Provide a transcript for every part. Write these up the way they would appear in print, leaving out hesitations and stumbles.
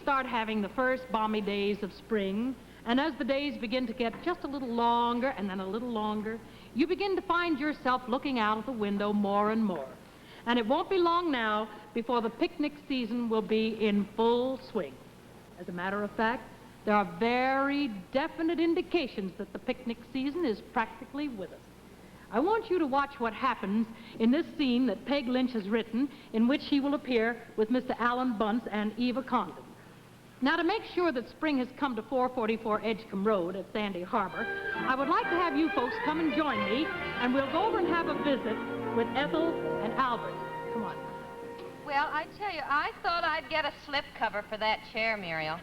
start having the first balmy days of spring, and as the days begin to get just a little longer and then a little longer, you begin to find yourself looking out of the window more and more. And it won't be long now before the picnic season will be in full swing. As a matter of fact, there are very definite indications that the picnic season is practically with us. I want you to watch what happens in this scene that Peg Lynch has written, in which she will appear with Mr. Alan Bunce and Eva Condon. Now, to make sure that spring has come to 444 Edgecombe Road at Sandy Harbor, I would like to have you folks come and join me, and we'll go over and have a visit with Ethel and Albert. Come on. Well, I tell you, I thought I'd get a slip cover for that chair, Muriel.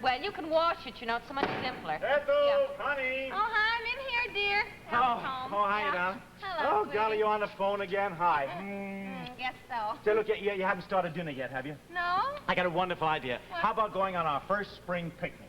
Well, you can wash it, you know, it's so much simpler. Ethel, honey. Oh, hi, I'm in here, dear. Oh, hi, darling. Hello, Oh, golly, you on the phone again? Hi. Guess so. Say, look, you haven't started dinner yet, have you? No? I got a wonderful idea. What? How about going on our first spring picnic?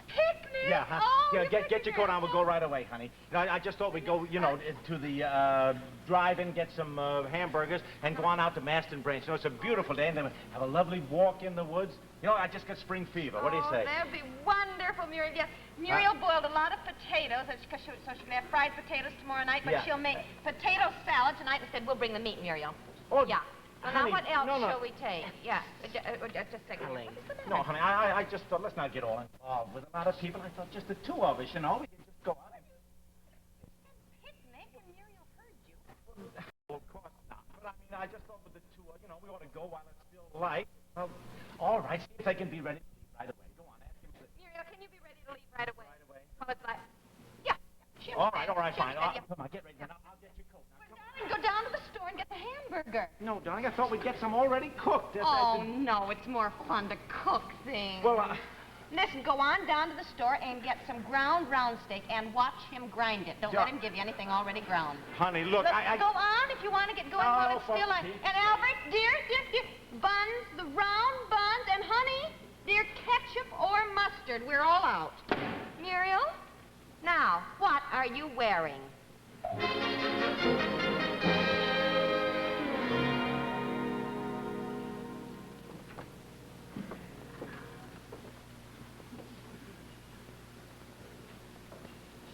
Picnic? Yeah, huh? Oh, Yeah, get your coat on. We'll go right away, honey. You know, I just thought we'd go, you know, to the drive-in, get some hamburgers, and go on out to Maston Branch. You know, it's a beautiful day, and then have a lovely walk in the woods. You know, I just got spring fever. What do you say? That'd be wonderful, Muriel. Yeah, Muriel boiled a lot of potatoes, so she can have fried potatoes tomorrow night, but she'll make potato salad tonight instead. We'll bring the meat, Muriel. Oh, yeah. Well, honey, now, what else no. shall we take? Yeah, just take a No, honey, I just thought, let's not get all involved with a lot of people. I thought just the two of us, you know, we can just go out and... Picnic, and Muriel heard you. Well, of course not. But, I mean, I just thought with the two, you know, we ought to go while it's still light. All right, see if they can be ready to leave right away. Go on, ask him to... Muriel, can you be ready to leave right away? Right away. Well, it's like... Yeah. All right, fine. Come on, get ready. Now, I'll get your coat. Now, Darling, go down to the store and get the hamburger. No, darling, I thought we'd get some already cooked. No, it's more fun to cook things. Well, Listen, go on down to the store and get some ground round steak and watch him grind it. Don't let him give you anything already ground. honey, look, I... Go on if you want to get going while it's still on. And Albert, dear, buns, the round buns, and honey, dear, ketchup or mustard. We're all out. Muriel, now, what are you wearing?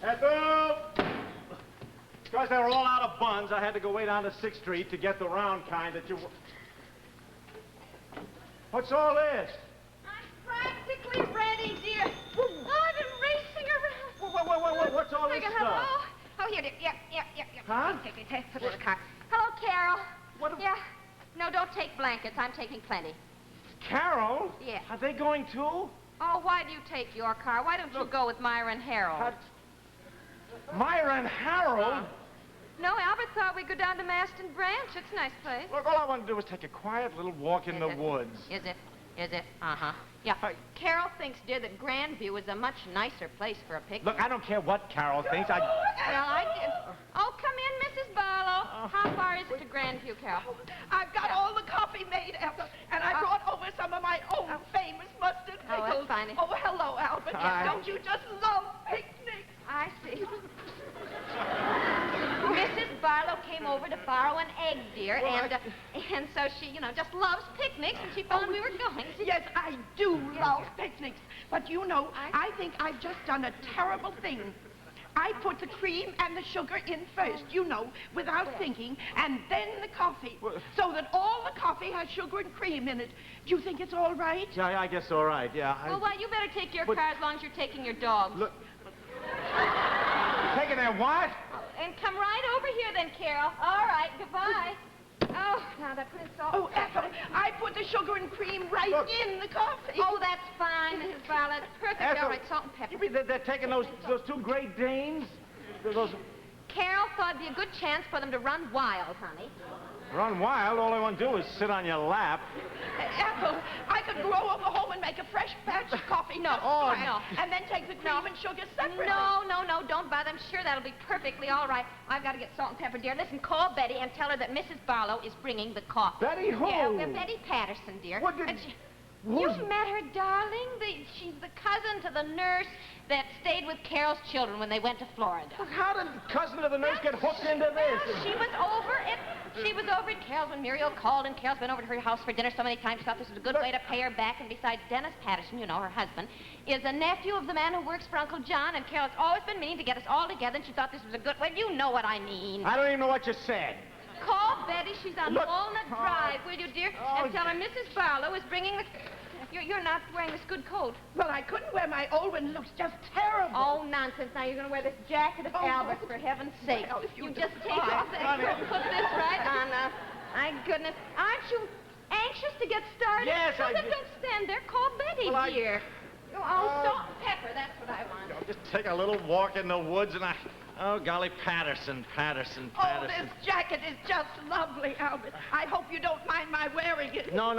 Ethel! Because they were all out of buns, I had to go way down to 6th Street to get the round kind that you... What's all this? I'm practically ready, dear. Oh, I've been racing around. What's all this stuff? Oh, here, dear. Yeah. Huh? Take, put it in the car. Hello, Carol. What? Yeah. No, don't take blankets. I'm taking plenty. Carol? Yeah. Are they going too? Oh, why do you take your car? Why don't you go with Myra and Harold? Myra and Harold? No, Albert thought we'd go down to Maston Branch. It's a nice place. Look, all I want to do is take a quiet little walk in the woods. Is it? Uh-huh. Yeah. Carol thinks, dear, that Grandview is a much nicer place for a picnic. Look, I don't care what Carol thinks. Well, I did. Oh, come in, Mrs. Barlow. How far is it to Grandview, Carol? I've got all the coffee made, Ethel, and I brought over some of my own famous mustard pickles. Oh, that's fine. Oh, hello, Albert. Hi. Don't you just love picnics? I see. Mrs. Barlow came over to borrow an egg, dear, and so she, you know, just loves picnics, and she found we were going. Yes, I do love picnics. But you know, I think I've just done a terrible thing. I put the cream and the sugar in first, you know, without thinking, and then the coffee, so that all the coffee has sugar and cream in it. Do you think it's all right? Yeah, I guess all right, yeah. Well, you better take your car as long as you're taking your dogs. Look. Taking their what? And come right over here then, Carol. All right, goodbye. Oh, now that put in salt. Oh, Ethel, I put the sugar and cream right in the coffee. Oh, that's fine, Mrs. Barlow. That's perfect. Ethel, All right, salt and pepper. You mean they're taking those two Great Danes? Those... Carol thought it'd be a good chance for them to run wild, honey. Run wild? All they want to do is sit on your lap. Ethel, I could go over home and make a fresh batch of coffee. No, And then take the cream and sugar separately. No, don't bother. I'm sure that'll be perfectly all right. I've got to get salt and pepper, dear. Listen, call Betty and tell her that Mrs. Barlow is bringing the coffee. Betty who? Yeah, Betty Patterson, dear. What did... You've met her, darling? She's the cousin to the nurse that stayed with Carol's children when they went to Florida. Look, how did the cousin of the nurse get hooked into this? She was over at Carol's when Muriel called, and Carol's been over to her house for dinner so many times, thought this was a good way to pay her back. And besides, Dennis Patterson, you know, her husband, is a nephew of the man who works for Uncle John, and Carol's always been meaning to get us all together, and she thought this was a good way. You know what I mean. I don't even know what you said. Call Betty. She's on Walnut Drive, will you, dear? And tell her Mrs. Barlow is bringing the... You're not wearing this good coat. Well, I couldn't wear my old one. It looks just terrible. Oh, nonsense. Now you're going to wear this jacket of Albert's, for heaven's sake. Well, if you just take off that coat and put this right on. My goodness. Aren't you anxious to get started? Yes, well, then don't stand there. Call Betty, dear. Salt and pepper. That's what I want. I'll just take a little walk in the woods and Oh, golly, Patterson. Oh, this jacket is just lovely, Albert. I hope you don't mind my wearing it. No,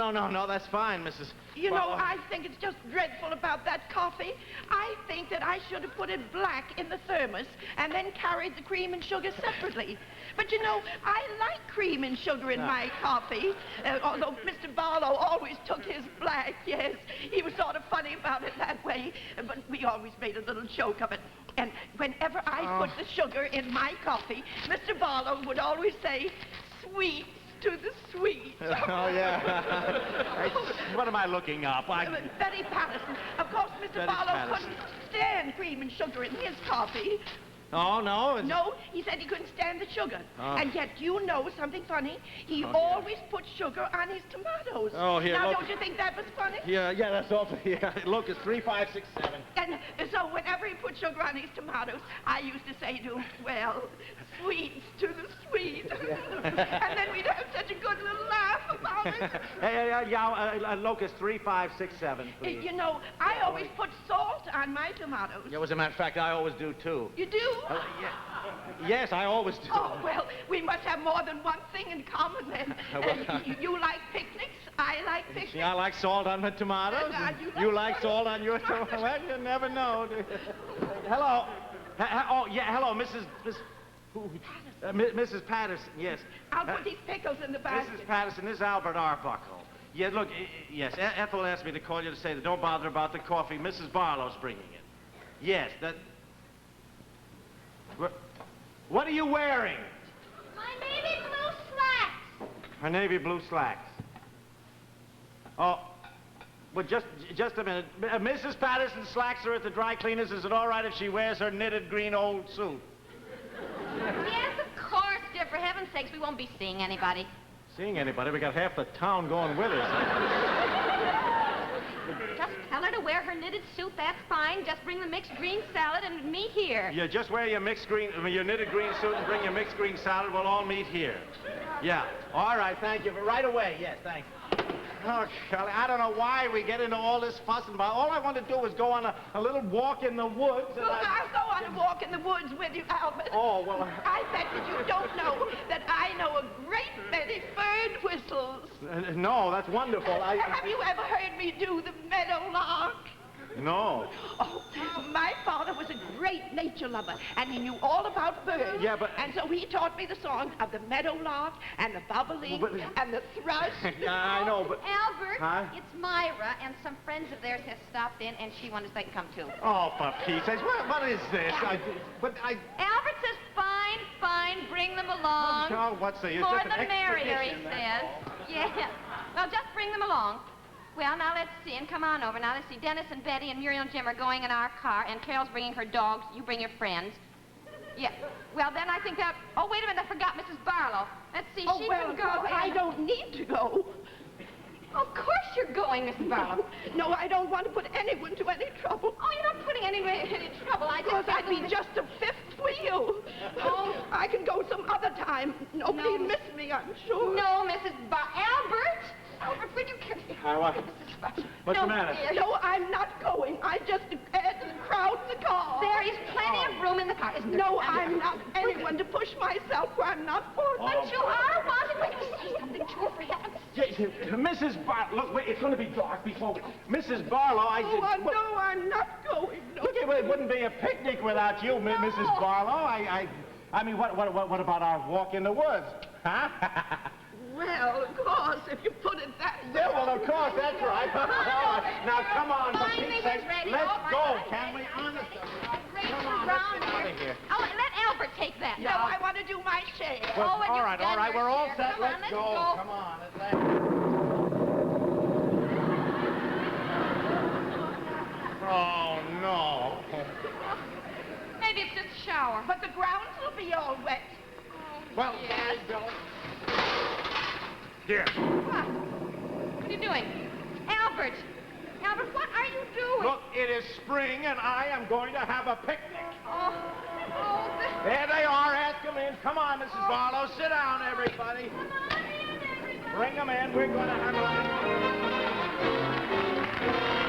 that's fine, Mrs. You know, I think it's just dreadful about that coffee. I think that I should have put it black in the thermos and then carried the cream and sugar separately. But, you know, I like cream and sugar in my coffee, although Mr. Barlow always took his black, yes. He was sort of funny about it that way, but we always made a little joke of it. And whenever I put the sugar in my coffee, Mr. Barlow would always say, sweets to the sweet. Oh, yeah. What am I looking up? Betty Patterson. Of course, Mr. Betty Barlow Patterson. couldn't stand cream and sugar in his coffee. Oh, no? No, he said he couldn't stand the sugar. Oh. And yet, you know something funny? He always put sugar on his tomatoes. Oh, here, now, look. don't you think that was funny? Yeah, that's awful. Yeah, look, it's 3, 5, 6, 7. And so whenever he put sugar on his tomatoes, I used to say to him, well, sweets to the sweet. And then we'd have such a good little laugh about it. Hey, Locust, 3, 5, 6, 7, please. You know, I always put salt on my tomatoes. Yeah, as a matter of fact, I always do, too. You do? Yes, I always do. Oh, well, we must have more than one thing in common then. You like picnics, I like picnics. See, I like salt on my tomatoes. You like salt on your tomatoes? Well, you never know. Hello. Hello, Mrs. Patterson, yes. I'll put these pickles in the basket. Mrs. Patterson, this is Albert Arbuckle. Yeah, look, yes, Ethel asked me to call you to say that don't bother about the coffee. Mrs. Barlow's bringing it. Yes, that... What are you wearing? My navy blue slacks. Her navy blue slacks. Oh, well, just a minute. Mrs. Patterson's slacks are at the dry cleaners. Is it all right if she wears her knitted green old suit? Yes, of course, dear. For heaven's sakes, we won't be seeing anybody. Seeing anybody? We got half the town going with us. Just tell her to wear her knitted suit, that's fine. Just bring the mixed green salad and meet here. Yeah, just wear your your knitted green suit and bring your mixed green salad. We'll all meet here. Yeah. All right, thank you. Right away, yes, thanks. Oh, Charlie, I don't know why we get into all this fuss and all I want to do is go on a little walk in the woods. And Well, I'll go on a walk in the woods with you, Albert. Oh, well... I bet that you don't know that I know a great many bird whistles. No, that's wonderful. Have you ever heard me do the meadowlark? No. Oh, my father was a great nature lover, and he knew all about birds. Yeah, but... And so he taught me the songs of the meadowlark and the bobolink and the thrush. Yeah, I know, but... Albert, Huh? it's Myra, and some friends of theirs have stopped in, and she wanted to come too. Oh, for Pete's sakes, what is this? Albert says, fine, bring them along. Oh, what's the use? More Just an the merrier, he expedition, says. that's all. Yeah. Well, just bring them along. Well, now let's see, and come on over. Now let's see, Dennis and Betty and Muriel and Jim are going in our car, and Carol's bringing her dogs. You bring your friends. Yeah. Well, then I think that... Oh, wait a minute, I forgot Mrs. Barlow. Let's see, she can go. I don't need to go. Of course you're going, Mrs. Barlow. No, I don't want to put anyone to any trouble. Oh, you're not putting anyone in any trouble. I Because just... I'd be just a fifth wheel. Oh. I can go some other time. Nobody'll No. miss me, I'm sure. No, Mrs. Albert! Albert, would you... What's the matter? Dear. No, I'm not going. I just add to the crowd in the car. There is plenty of room in the car, isn't there? No, I'm not anyone to push myself where I'm not wanted. But you are wanted. Wait, say something to her for heaven's sake. Mrs. Barlow, look, wait, it's going to be dark before... Mrs. Barlow, No, I'm not going. No. Look, it wouldn't be a picnic without you, Mrs. Barlow. I mean, what about our walk in the woods? Huh? Well, of course, if you put it that way. Yeah, well, of course, that's right. Now, come on, for Fine, Pete's Mrs. sake, Ready. let's All right, go, all right, can we? ready. Honest. Race Come the on, ground let's get out of here. Oh, let Albert take that. No, I want to do my share. Well, when all you've right, done your we're all share. set. Come on, Let's let's go. go. Come on. Oh, no. Maybe it's just a shower. But the grounds will be all wet. Well, Yes. Here. What are you doing? Albert! Albert, what are you doing? Look, it is spring, and I am going to have a picnic. Oh, There they are. Ask them in. Come on, Mrs. Barlow. Sit down, everybody. come on in, everybody. Bring them in. We're going to have a...